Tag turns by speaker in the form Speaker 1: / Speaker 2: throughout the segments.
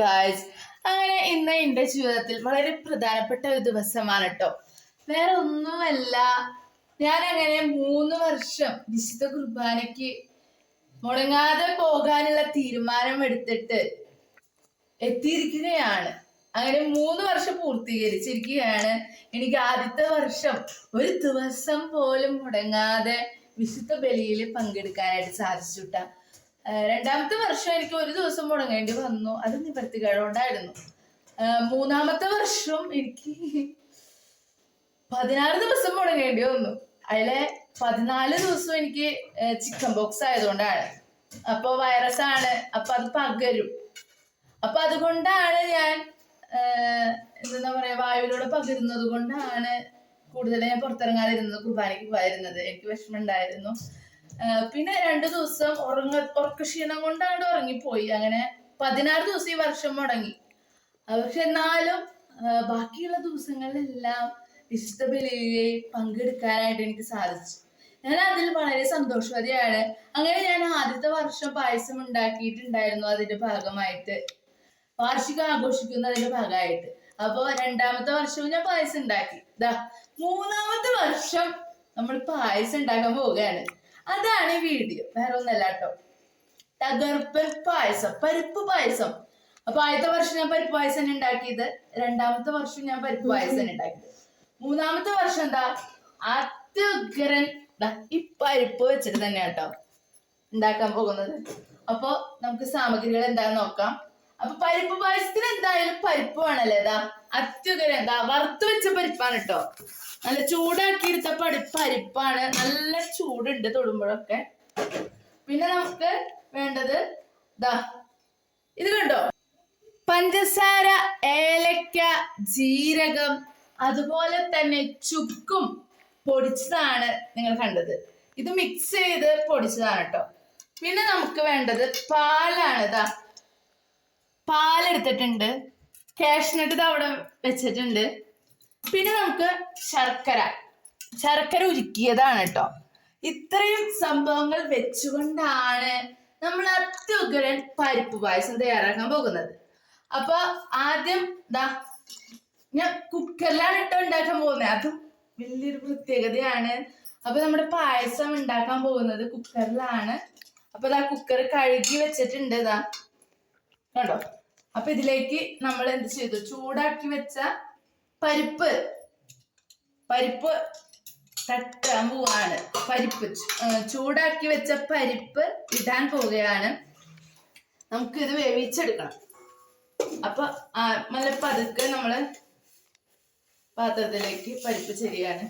Speaker 1: Guys, അങ്ങനെ ഇന്ന് എൻ്റെ ജീവിതത്തിൽ വളരെ പ്രധാനപ്പെട്ട ഒരു ദിവസമാണ് കേട്ടോ. വേറെ ഒന്നുമല്ല, ഞാൻ അങ്ങനെ 3 വർഷം വിശുദ്ധ കുർബാനയ്ക്ക് മുടങ്ങാതെ പോകാനുള്ള തീരുമാനം എടുത്തിട്ട് എത്തിയിരിക്കുകയാണ്. അങ്ങനെ 3 വർഷം പൂർത്തീകരിച്ചിരിക്കുകയാണ്. എനിക്ക് ആദ്യത്തെ വർഷം ഒരു ദിവസം പോലും മുടങ്ങാതെ വിശുദ്ധ ബലിയിൽ പങ്കെടുക്കാനായിട്ട് സാധിച്ചുട്ടാ. രണ്ടാമത്തെ വർഷം എനിക്ക് ഒരു ദിവസം മുടങ്ങേണ്ടി വന്നു, അത് നിവർത്തികേടുകൊണ്ടായിരുന്നു. മൂന്നാമത്തെ വർഷം എനിക്ക് 16 ദിവസം മുടങ്ങേണ്ടി വന്നു. അതിലെ 14 ദിവസം എനിക്ക് ചിക്കൻ ബോക്സ് ആയതുകൊണ്ടാണ്. അപ്പൊ വൈറസ് ആണ്, അപ്പൊ അത് പകരും. അപ്പൊ അതുകൊണ്ടാണ് ഞാൻ എന്താ പറയാ, വായുവിലൂടെ പകരുന്നത് കൊണ്ടാണ് കൂടുതൽ ഞാൻ പുറത്തിറങ്ങാതിരുന്നത്, കുർബാനയ്ക്ക് പോയിരുന്നത്. എനിക്ക് വിഷമം ഉണ്ടായിരുന്നു. പിന്നെ 2 ദിവസം ഉറക്കക്ഷീണം കൊണ്ടാണ് ഉറങ്ങിപ്പോയി. അങ്ങനെ 16 ദിവസം ഈ വർഷം മുടങ്ങി. പക്ഷെ എന്നാലും ബാക്കിയുള്ള ദിവസങ്ങളിലെല്ലാം വിശുദ്ധ ബലിയിൽ പങ്കെടുക്കാനായിട്ട് എനിക്ക് സാധിച്ചു. ഞാൻ അതിൽ വളരെ സന്തോഷവതിയാണ്. അങ്ങനെ ഞാൻ ആദ്യത്തെ വർഷം പായസം ഉണ്ടാക്കിയിട്ടുണ്ടായിരുന്നു, അതിന്റെ ഭാഗമായിട്ട് വാർഷികം ആഘോഷിക്കുന്നതിന്റെ ഭാഗമായിട്ട്. അപ്പൊ രണ്ടാമത്തെ വർഷവും ഞാൻ പായസം ഉണ്ടാക്കി. മൂന്നാമത്തെ വർഷം നമ്മൾ പായസം ഉണ്ടാക്കാൻ പോവുകയാണ്. അതാണ് ഈ വീഡിയോ, വേറെ ഒന്നല്ല കേട്ടോ. തകർപ്പൻ പായസം, പരിപ്പ് പായസം. അപ്പൊ ആദ്യത്തെ വർഷം ഞാൻ പരിപ്പ് പായസം ഉണ്ടാക്കിയത്, രണ്ടാമത്തെ വർഷം ഞാൻ പരിപ്പ് പായസം ഉണ്ടാക്കിയത്, മൂന്നാമത്തെ വർഷം എന്താ അത്യുഗ്രൻ ഈ പരിപ്പ് വെച്ചിട്ട് തന്നെ കേട്ടോ ഉണ്ടാക്കാൻ പോകുന്നത്. അപ്പൊ നമുക്ക് സാമഗ്രികൾ എന്താന്ന് നോക്കാം. അപ്പൊ പരിപ്പ് പായസത്തിന് എന്തായാലും പരിപ്പ് വേണല്ലേ. അത്യുഗ്രൻ വറുത്ത് വെച്ച പരിപ്പാണ് കേട്ടോ. നല്ല ചൂടാക്കിയെടുത്ത പരിപ്പാണ്. നല്ല ചൂടുണ്ട് തൊടുമ്പോഴൊക്കെ. പിന്നെ നമുക്ക് വേണ്ടത് ഇത് കണ്ടോ, പഞ്ചസാര, ഏലക്ക, ജീരകം, അതുപോലെ തന്നെ ചുക്കും പൊടിച്ചതാണ് നിങ്ങൾ കണ്ടത്. ഇത് മിക്സ് ചെയ്ത് പൊടിച്ചതാണ് കേട്ടോ. പിന്നെ നമുക്ക് വേണ്ടത് പാലാണ്. പാലെടുത്തിട്ടുണ്ട്, കാഷ്നട്ട് അവിടെ വെച്ചിട്ടുണ്ട്. പിന്നെ നമുക്ക് ശർക്കര ഉരുക്കിയതാണ് കേട്ടോ. ഇത്രയും സംഭവങ്ങൾ വെച്ചുകൊണ്ടാണ് നമ്മൾ അത്യുഗ്രൻ പരിപ്പ് പായസം തയ്യാറാക്കാൻ പോകുന്നത്. അപ്പൊ ആദ്യം ഞാൻ കുക്കറിലാണ് ഉണ്ടാക്കാൻ പോകുന്നത്. അതും വലിയൊരു പ്രത്യേകതയാണ്. അപ്പൊ നമ്മുടെ പായസം ഉണ്ടാക്കാൻ പോകുന്നത് കുക്കറിലാണ്. അപ്പൊ കുക്കർ കഴുകി വെച്ചിട്ടുണ്ട്. കണ്ടോ. അപ്പൊ ഇതിലേക്ക് നമ്മൾ എന്ത് ചെയ്തു, ചൂടാക്കി വെച്ച പരിപ്പ് തട്ടാൻ പോവാണ്. ചൂടാക്കി വെച്ച പരിപ്പ് ഇടാൻ പോവുകയാണ്. നമുക്കിത് വേവിച്ചെടുക്കണം. അപ്പൊ നല്ല പതുക്കെ നമ്മള് പാത്രത്തിലേക്ക് പരിപ്പ് ചെരിയാണ്.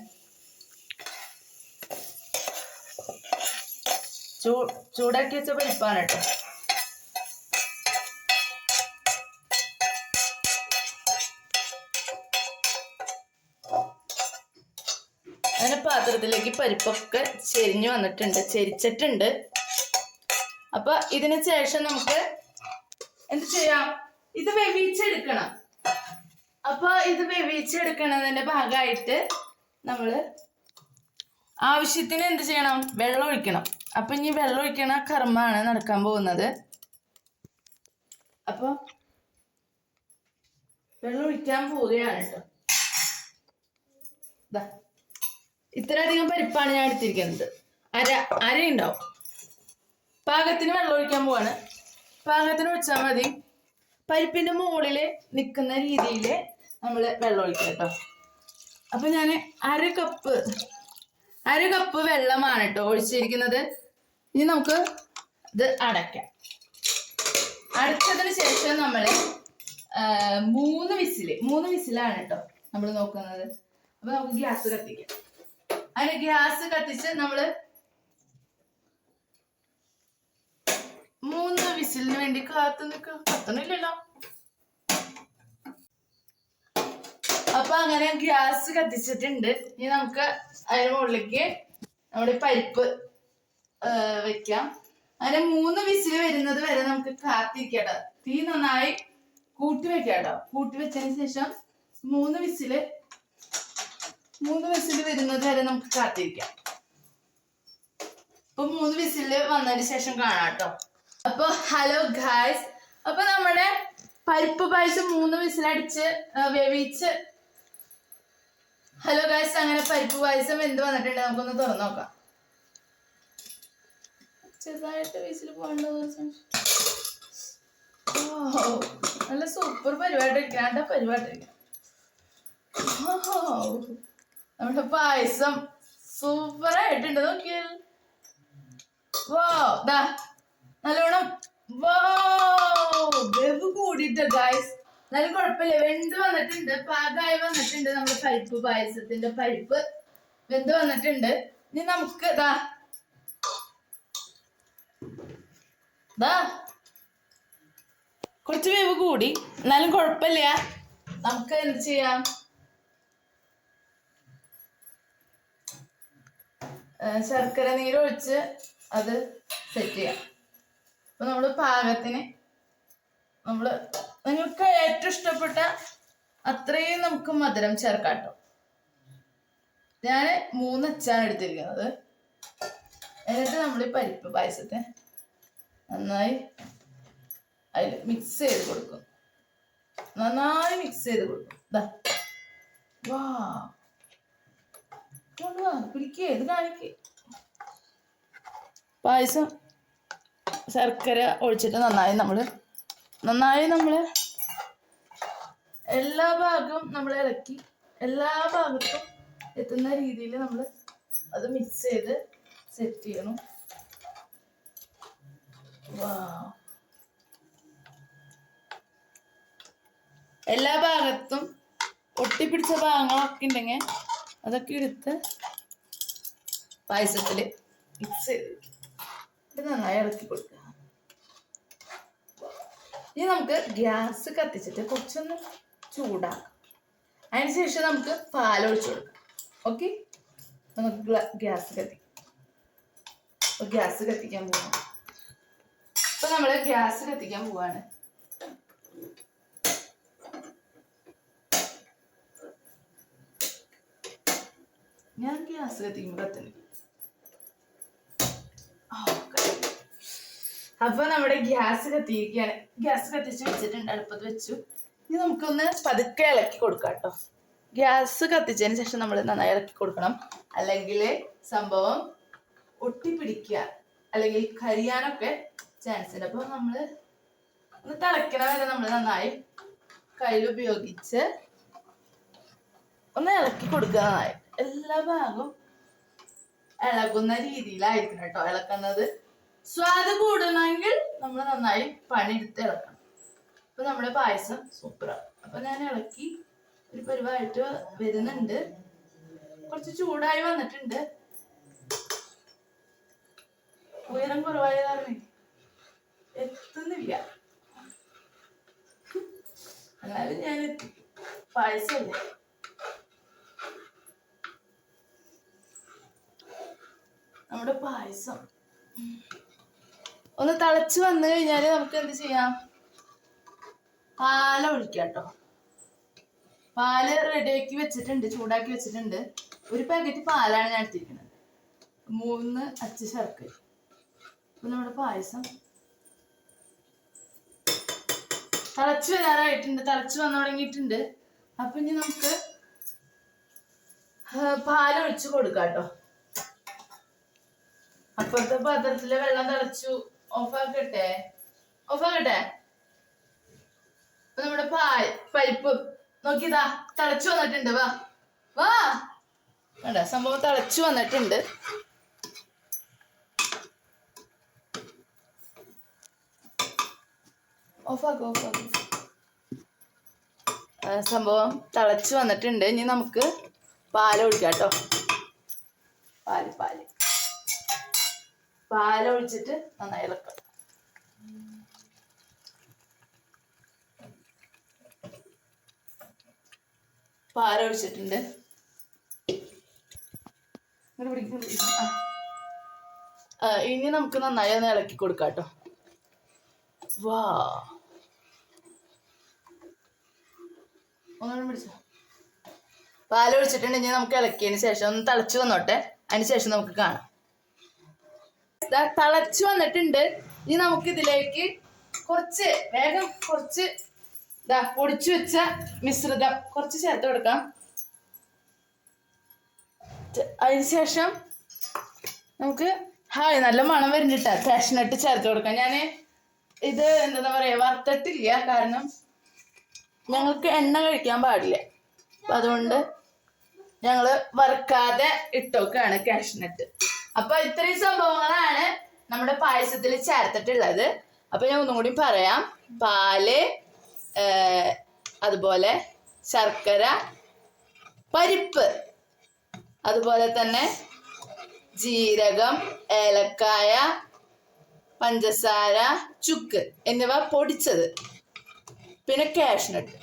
Speaker 1: ചൂടാക്കി വെച്ച പരിപ്പാണ് കേട്ടോ. അങ്ങനെ പാത്രത്തിലേക്ക് പരിപ്പൊക്കെ ചെരിച്ചിട്ടുണ്ട്. അപ്പൊ ഇതിന് ശേഷം നമുക്ക് എന്ത് ചെയ്യാം, ഇത് വേവിച്ചെടുക്കണം. അപ്പൊ ഇത് വേവിച്ചെടുക്കണതിന്റെ ഭാഗമായിട്ട് നമ്മള് ആവശ്യത്തിന് എന്ത് ചെയ്യണം, വെള്ളം ഒഴിക്കണം. അപ്പൊ ഇനി വെള്ളം ഒഴിക്കണ കർമ്മമാണ് നടക്കാൻ പോകുന്നത്. അപ്പൊ വെള്ളം ഒഴിക്കാൻ പോവുകയാണ് കേട്ടോ. ഇത്രയധികം പരിപ്പാണ് ഞാൻ എടുത്തിരിക്കുന്നത്. അര ഉണ്ടാവും. പാകത്തിന് വെള്ളം ഒഴിക്കാൻ പോവാണ്. പാകത്തിന് ഒഴിച്ചാൽ മതി. പരിപ്പിന്റെ മുകളിൽ നിൽക്കുന്ന രീതിയിൽ നമ്മൾ വെള്ളം ഒഴിക്കാം കേട്ടോ. അപ്പൊ ഞാൻ അര കപ്പ് വെള്ളമാണ് കേട്ടോ ഒഴിച്ചിരിക്കുന്നത്. ഇനി നമുക്ക് ഇത് അടയ്ക്കാം. അടച്ചതിന് ശേഷം നമ്മൾ 3 വിസിലാണ് കേട്ടോ നമ്മൾ നോക്കുന്നത്. അപ്പൊ നമുക്ക് ഗ്യാസ് കത്തിക്കാം. അതിന് ഗ്യാസ് കത്തിച്ച് നമ്മള് 3 വിസിലിന് വേണ്ടി കത്തണില്ലല്ലോ. അപ്പൊ അങ്ങനെ ഗ്യാസ് കത്തിച്ചിട്ടുണ്ട്. ഇനി നമുക്ക് അതിന് മുകളിലേക്ക് നമ്മുടെ പരിപ്പ് വെക്കാം. അങ്ങനെ 3 വിസില് വരുന്നത് വരെ നമുക്ക് കാത്തിരിക്കട്ടോ. തീ നന്നായി കൂട്ടി വെക്കാട്ടോ. കൂട്ടി വെച്ചതിന് ശേഷം 3 വിസില് വരുന്നത് വരെ നമുക്ക് കാത്തിരിക്കാം. അപ്പൊ 3 വിസില് വന്നതിന് ശേഷം കാണാം കേട്ടോ. അപ്പൊ ഹലോ ഗായ്സ്, അപ്പൊ നമ്മുടെ പരിപ്പ് പായസം 3 വിസിലടിച്ച് വേവിച്ച്. ഹലോ ഗൈസ്, അങ്ങനെ പരിപ്പ് പായസം എന്ത് വന്നിട്ടുണ്ട് നമുക്കൊന്ന് തുറന്നു നോക്കാം. ചെറുതായിട്ട് വിസിൽ പോകേണ്ട നല്ല സൂപ്പർ പരിപാടി പരിപാടി. നമ്മുടെ പായസം സൂപ്പർ ആയിട്ടുണ്ട്. നോക്കിയാൽ നല്ലോണം വേവ് കൂടിയിട്ട് ഗൈസ്. എന്നാലും കുഴപ്പമില്ല, വെന്ത് വന്നിട്ടുണ്ട്, പാകമായി വന്നിട്ടുണ്ട്. നമ്മുടെ പരിപ്പ് പായസത്തിന്റെ പരിപ്പ് വെന്ത് വന്നിട്ടുണ്ട്. ഇനി നമുക്ക് കുറച്ച് വേവ് കൂടി, എന്നാലും കുഴപ്പമില്ല. നമുക്ക് എന്ത് ചെയ്യാം, ശർക്കര നീരൊഴിച്ച് അത് സെറ്റ് ചെയ്യാം. അപ്പൊ നമ്മള് പാകത്തിന് നിങ്ങൾക്ക് ഏറ്റവും ഇഷ്ടപ്പെട്ട അത്രയും നമുക്ക് മധുരം ചേർക്കാട്ടോ. ഞാൻ 3 അച്ചാണ് എടുത്തിരിക്കുന്നത്. എന്നിട്ട് നമ്മൾ ഈ പരിപ്പ് പായസത്തെ നന്നായി അതിൽ മിക്സ് ചെയ്ത് കൊടുക്കും. നന്നായി മിക്സ് ചെയ്ത് കൊടുക്കും. പിടിക്കേ, ഇത് കാണിക്കേ. പായസം ശർക്കര ഒഴിച്ചിട്ട് നന്നായി നമ്മൾ എല്ലാ ഭാഗവും നമ്മൾ ഇളക്കി എല്ലാ ഭാഗത്തും എത്തുന്ന രീതിയിൽ നമ്മൾ അത് മിക്സ് ചെയ്ത് സെറ്റ് ചെയ്യണം. എല്ലാ ഭാഗത്തും ഒട്ടിപ്പിടിച്ച ഭാഗങ്ങളൊക്കെ ഉണ്ടെങ്കിൽ അതൊക്കെ എടുത്ത് പായസത്തിൽ മിക്സ് ചെയ്ത് നന്നായി ഇളക്കി കൊടുക്കുക. ഇനി നമുക്ക് ഗ്യാസ് കത്തിച്ചിട്ട് കുറച്ചൊന്ന് ചൂടാക്കാം. അതിനുശേഷം നമുക്ക് പാലൊഴിച്ചു കൊടുക്കാം. ഓക്കെ, നമുക്ക് ഗ്യാസ് കത്തിക്കാൻ പോവാം. ഇപ്പൊ നമ്മള് ഗ്യാസ് കത്തിക്കാൻ പോവാണ്. ഞാൻ ഗ്യാസ് കത്തിക്കുമ്പോ കത്തുന്നില്ല. അപ്പൊ നമ്മുടെ ഗ്യാസ് കത്തിയിരിക്കുകയാണ്. ഗ്യാസ് കത്തിച്ച് വെച്ചിട്ടുണ്ട്, അടുപ്പത്ത് വെച്ചു. ഇനി നമുക്കൊന്ന് പതുക്കെ ഇളക്കി കൊടുക്കാം കേട്ടോ. ഗ്യാസ് കത്തിച്ചതിന് ശേഷം നമ്മൾ നന്നായി ഇളക്കി കൊടുക്കണം, അല്ലെങ്കിൽ സംഭവം ഒട്ടിപ്പിടിക്കുക അല്ലെങ്കിൽ കരിയാനൊക്കെ ചാൻസ് ഉണ്ട്. അപ്പൊ നമ്മള് ഒന്ന് തിളയ്ക്കണ വരെ നമ്മൾ നന്നായി കയ്യിൽ ഉപയോഗിച്ച് ഒന്ന് ഇളക്കി കൊടുക്കുക. നന്നായി എല്ലാ ഭാഗവും ഇളകുന്ന രീതിയിലായിരിക്കണം കേട്ടോ ഇളക്കുന്നത്. സ്വാദ് കൂടണമെങ്കിൽ നമ്മൾ നന്നായി പണിയെടുത്ത് ഇളക്കണം. അപ്പൊ നമ്മുടെ പായസം സൂപ്പറാണ്. അപ്പൊ ഞാൻ ഇളക്കി ഒരു പരിവായിട്ട് വരുന്നുണ്ട്. കുറച്ച് ചൂടായി വന്നിട്ടുണ്ട്. ഉയരം കുറവായ കാരണം എത്തുന്നില്ല. എന്നാലും ഞാൻ എത്തി. പായസമല്ലേ, നമ്മുടെ പായസം ഒന്ന് തിളച്ച് വന്നു കഴിഞ്ഞാല് നമുക്ക് എന്ത് ചെയ്യാം, പാല് ഒഴിക്കാം കേട്ടോ. പാല് റെഡിയാക്കി വെച്ചിട്ടുണ്ട്, ചൂടാക്കി വെച്ചിട്ടുണ്ട്. ഒരു പാക്കറ്റ് പാലാണ് ഞാൻ എടുത്തിരിക്കുന്നത്, 3 അച്ച് ശർക്കര. അപ്പൊ നമ്മുടെ പായസം തിളച്ച് വരാറായിട്ടുണ്ട്, തിളച്ച് വന്നു തുടങ്ങിയിട്ടുണ്ട്. അപ്പൊ ഇനി നമുക്ക് പാലൊഴിച്ച് കൊടുക്കാം കേട്ടോ. അപ്പുറത്തെ പാത്രത്തില് വെള്ളം തിളച്ചു. ഓഫാക്കട്ടെ. അപ്പൊ നമ്മുടെ പരിപ്പ് നോക്കിയതാ തിളച്ചു വന്നിട്ടുണ്ട്. വാ വേണ്ട, സംഭവം തിളച്ചു വന്നിട്ടുണ്ട്. ഓഫാക്ക്. സംഭവം തിളച്ചു വന്നിട്ടുണ്ട്. ഇനി നമുക്ക് പാലൊഴിക്കാം കേട്ടോ. പാലൊഴിച്ചിട്ട് നന്നായി ഇളക്കാം. പാലൊഴിച്ചിട്ടുണ്ട്. ഇനി നമുക്ക് നന്നായി ഒന്ന് ഇളക്കി കൊടുക്കാം കേട്ടോ. പാലൊഴിച്ചിട്ടുണ്ടെങ്കിൽ നമുക്ക് ഇളക്കിയതിന് ശേഷം ഒന്ന് തിളച്ചു വന്നോട്ടെ. അതിന് ശേഷം നമുക്ക് കാണാം. തിളച്ചു വന്നിട്ടുണ്ട്. ഇനി നമുക്ക് ഇതിലേക്ക് കുറച്ച് ഇതാ പൊടിച്ചു വെച്ച മിശ്രിതം കുറച്ച് ചേർത്ത് കൊടുക്കാം. അതിനുശേഷം നമുക്ക് നല്ല മണം വരുന്നുട്ടാ കാഷ്നട്ട് ചേർത്ത് കൊടുക്കാം. ഞാൻ ഇത് എന്താ പറയാ വറുത്തിട്ടില്ല, കാരണം ഞങ്ങൾക്ക് എണ്ണ കഴിക്കാൻ പാടില്ല. അപ്പൊ അതുകൊണ്ട് ഞങ്ങള് വറുക്കാതെ ഇട്ടോക്കാണ് കാഷ്നട്ട്. അപ്പൊ ഇത്രയും സംഭവങ്ങളാണ് നമ്മുടെ പായസത്തിൽ ചേർത്തിട്ടുള്ളത്. അപ്പൊ ഞാൻ ഒന്നും കൂടി പറയാം. പാല്, അതുപോലെ ശർക്കര, പരിപ്പ്, അതുപോലെ തന്നെ ജീരകം, ഏലക്കായ, പഞ്ചസാര, ചുക്ക് എന്നിവ പൊടിച്ചത്, പിന്നെ കാഷ്നട്ട്.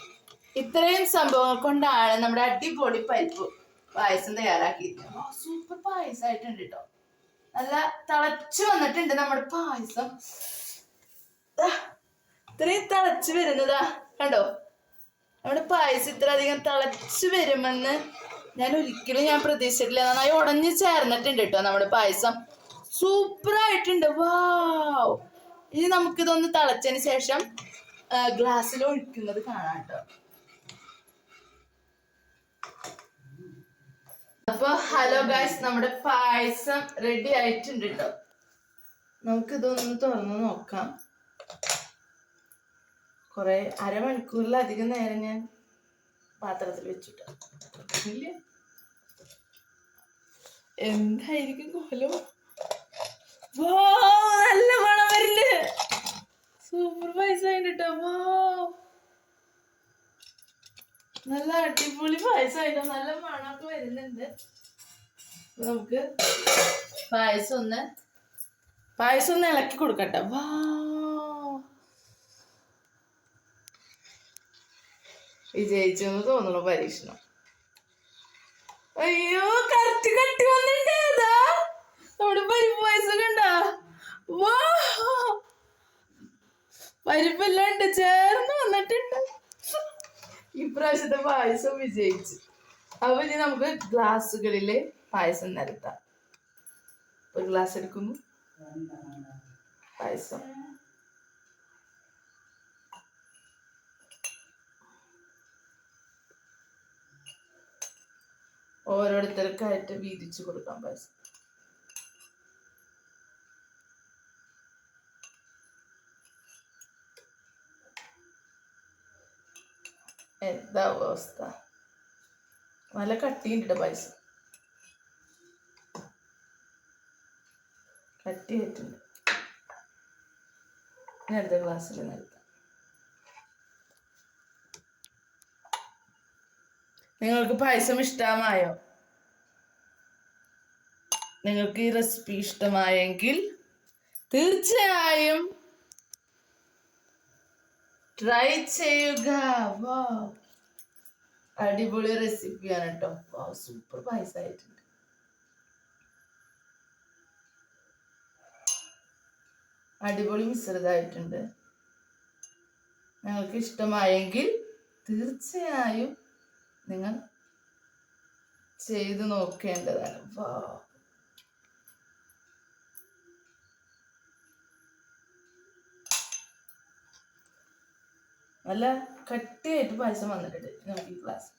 Speaker 1: ഇത്രയും സംഭവങ്ങൾ കൊണ്ടാണ് നമ്മുടെ അടിപൊളി പരിപ്പ് പായസം തയ്യാറാക്കിയിരിക്കുന്നത്. സൂപ്പർ പായസമായിട്ടുണ്ട് കേട്ടോ. നല്ല തിളച്ചു വന്നിട്ടുണ്ട് നമ്മുടെ പായസം. ഇത്രയും തിളച്ചു വരുന്നതാ കണ്ടോ. നമ്മുടെ പായസം ഇത്ര അധികം തിളച്ചു വരുമെന്ന് ഞാൻ ഒരിക്കലും പ്രതീക്ഷിച്ചിട്ടില്ല. നന്നായി ഉടഞ്ഞു ചേർന്നിട്ടുണ്ട് കേട്ടോ നമ്മുടെ പായസം. സൂപ്പർ ആയിട്ടുണ്ട്. വാവ്. ഇനി നമുക്കിതൊന്ന് തിളച്ചതിന് ശേഷം ഗ്ലാസ്സിൽ ഒഴിക്കുന്നത് കാണാം കേട്ടോ. അപ്പൊ ഹലോ ഗൈസ്, നമ്മുടെ പായസം റെഡി ആയിട്ടുണ്ട് കേട്ടോ. നമുക്കിതൊന്ന് തുറന്ന് നോക്കാം. കുറെ അരമണിക്കൂറിലധികം നേരം ഞാൻ പാത്രത്തിൽ വെച്ചിട്ടോ. ഇല്ല, എന്തായിരിക്കും കോലം. നല്ല മണം വരില്ലേ. സൂപ്പർ പായസം ആയിട്ട് കേട്ടോ. നല്ല അടിപൊളി പായസമായിട്ടോ. നല്ല മണമൊക്കെ വരുന്നുണ്ട്. നമുക്ക് പായസം ഒന്ന് ഇളക്കി കൊടുക്കട്ടെ. വിജയിച്ചു എന്ന് തോന്നുന്നു പരീക്ഷണം. അയ്യോ, കറക്റ്റ് കട്ടി വന്നിട്ടുണ്ട്. നമ്മുടെ പരിപ്പ് പായസം കണ്ടാ. പരിപ്പെല്ലാം ഉണ്ട്, ചേർന്ന് വന്നിട്ടുണ്ട്. ഇപ്രാവശ്യത്തെ പായസം വിജയിച്ചു. അപ്പൊ ഇനി നമുക്ക് ഗ്ലാസ്സുകളില് പായസം നിരത്താം. ഒരു ഗ്ലാസ് എടുക്കുന്നു പായസം. ഓരോരുത്തർക്കായിട്ട് വീതിച്ചു കൊടുക്കാം പായസം. എന്താ അവസ്ഥ. നല്ല കട്ടിയുണ്ട് പായസം. കട്ടിയായിട്ടുണ്ട്. ഇനി അടുത്ത ഗ്ലാസ്സിൽ നൽകാം. നിങ്ങൾക്ക് പായസം ഇഷ്ടമായോ? നിങ്ങൾക്ക് ഈ റെസിപ്പി ഇഷ്ടമായെങ്കിൽ തീർച്ചയായും ട്രൈ ചെയ്യുക. അടിപൊളി റെസിപ്പിയാണ് കേട്ടോ. സൂപ്പർ പായസമായിട്ടുണ്ട്. അടിപൊളി മിശ്രിതമായിട്ടുണ്ട്. നിങ്ങൾക്ക് ഇഷ്ടമായെങ്കിൽ തീർച്ചയായും നിങ്ങൾ ചെയ്തു നോക്കേണ്ടതാണ്. നല്ല കട്ടിയായിട്ട് പായസം വന്നിട്ടുണ്ട്. നമുക്ക് ഈ ഗ്ലാസ്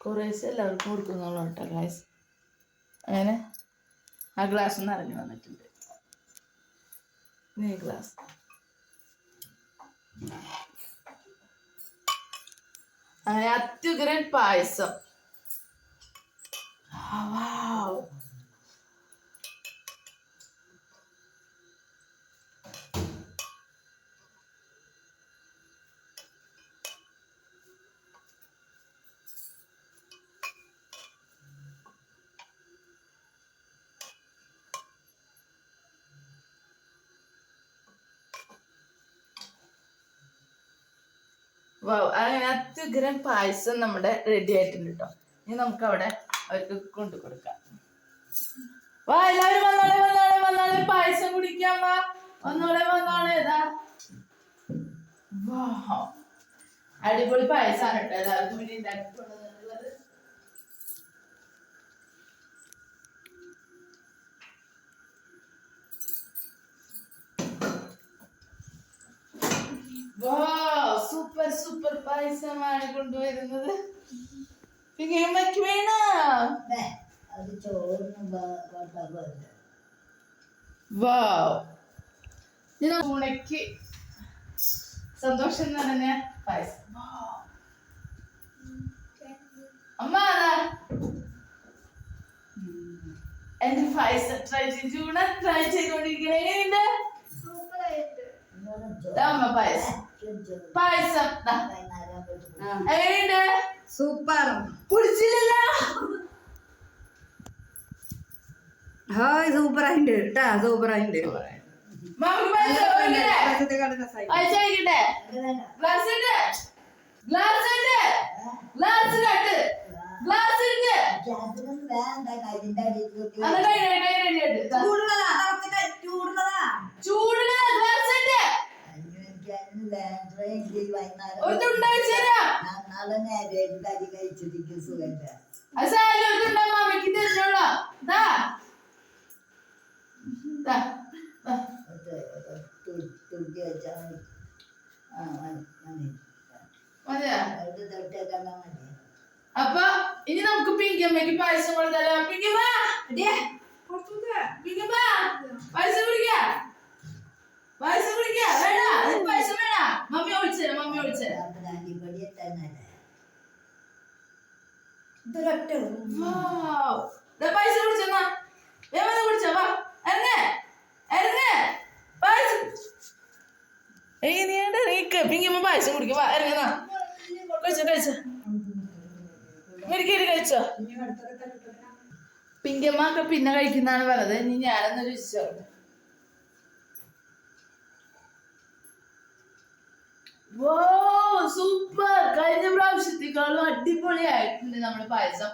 Speaker 1: കുറേശ്ശെ എല്ലാവർക്കും കൊടുക്കുന്നുള്ളൂ കേട്ടോ ഗ്ലാസ്. അങ്ങനെ ആ ഗ്ലാസ് നിറഞ്ഞു വന്നിട്ടുണ്ട്. ഈ ഗ്ലാസ് അങ്ങനെ അത്യുഗ്രൻ പായസം. അങ്ങനെ അത്യുഗ്രം പായസം നമ്മുടെ റെഡി ആയിട്ടുണ്ട് കേട്ടോ. ഇനി നമുക്ക് അവിടെ അവർക്ക് കൊണ്ടു കൊടുക്കാം. വാ എല്ലാവരും വന്നോളെ വന്നോളെ വന്നോളെ പായസം കുടിക്കാൻ വാ. വന്നോളെ വന്നോളെ. ഇതാ അടിപൊളി പായസാണ് കേട്ടോ. എല്ലാവർക്കും വേണ്ടി ഉണ്ടാക്കിക്കൊണ്ടുവന്നിട്ടുള്ളത്. സൂപ്പർ സൂപ്പർ പായസമാണ് കൊണ്ടുവരുന്നത്. അമ്മയ്ക്ക് വേണോ? ഉണക്ക് സന്തോഷം നിറഞ്ഞ പായസം. അമ്മ എന്റെ പായസം ട്രൈ ചെയ്തുകൊണ്ടിരിക്കണേ. എങ്ങനെയുണ്ട്? അമ്മ പായസം പായസം എങ്ങനെയുണ്ട്?
Speaker 2: സൂപ്പർ.
Speaker 1: കുടിച്ചില്ലല്ലോ?
Speaker 2: ഹായ് സൂപ്പറായിട്ടുണ്ട് കേട്ടാ. സൂപ്പറായിട്ടുണ്ട്.
Speaker 1: അപ്പൊ ഇനി നമുക്ക് പിങ്കിയമ്മയ്ക്ക് പായസം കൊടുത്താലോ? പിങ്കിയമ്മ പായസം കുടിക്ക. പായസം കുടിക്ക. വേണ്ട പായസം വേണ്ട. മമ്മി ഒളിച്ചേരാ. മമ്മി ഒളിച്ചേരാ. പായസം കുടിച്ചെന്നാ കുടിച്ചോ. വാ ഇറങ്ങ ഇറങ്ങ. പായസം നീക്ക്. പിങ്കിയമ്മ പായസം കുടിക്കും. വാ ഇറങ്ങ. കഴിച്ചോ കഴിച്ചോ. മെരുക്കേരി കഴിച്ചോ. പിങ്കിയമ്മ ഒക്കെ പിന്നെ കഴിക്കുന്നതാണ് പറഞ്ഞത്. ഇനി ഞാനൊന്ന് രുചിച്ചോ. സൂപ്പർ. കഴിഞ്ഞ പ്രാവശ്യത്തേക്കാളും അടിപൊളിയായിട്ടുണ്ട് നമ്മുടെ പായസം.